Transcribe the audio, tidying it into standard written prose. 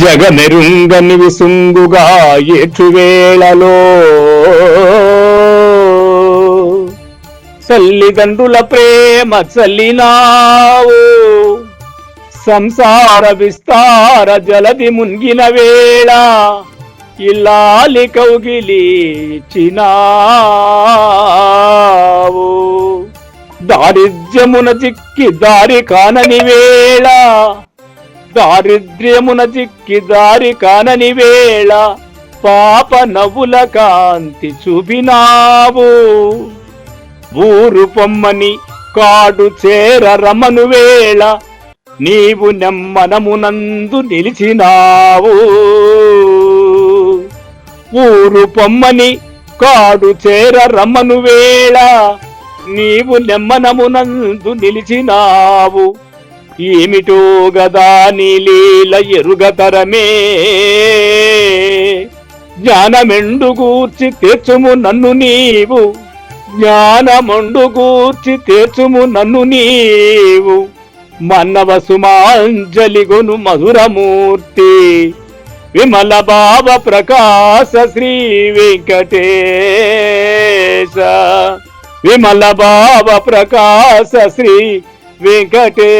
జగమెరుంగని విసుంగుగా ఏచువేళలో తల్లిదండ్రుల ప్రేమ చల్లినావు, సంసార విస్తార జలది మునిగిన వేళ ఇల్లాలి కౌగిలిచినావు. దారిద్ర్యమున చిక్కి దారి కానని వేళ, దారిద్ర్యమున చిక్కి దారి కానని వేళ పాప నవ్వుల కాంతి చూపినావు. ఊరు పొమ్మని కాడు చేర రమను వేళ నీవు నెమ్మనమునందు నిలిచినావు. ఊరు పొమ్మని కాడు చేర రమను వేళ నీవు నెమ్మనమునందు నిలిచినావు. ఏమిటో గదా నీ లీల ఎరుగతరమే, జ్ఞానమెండుగూర్చి తీర్చుము నన్ను నీవు, జ్ఞానమండుగూర్చి తీర్చుము నన్ను నీవు. మన్నవ సుమాంజలిగొను మధురమూర్తి విమల భావ ప్రకాశ శ్రీ వెంకటేశ, విమల భావ ప్రకాశ శ్రీ వెంకటేశ.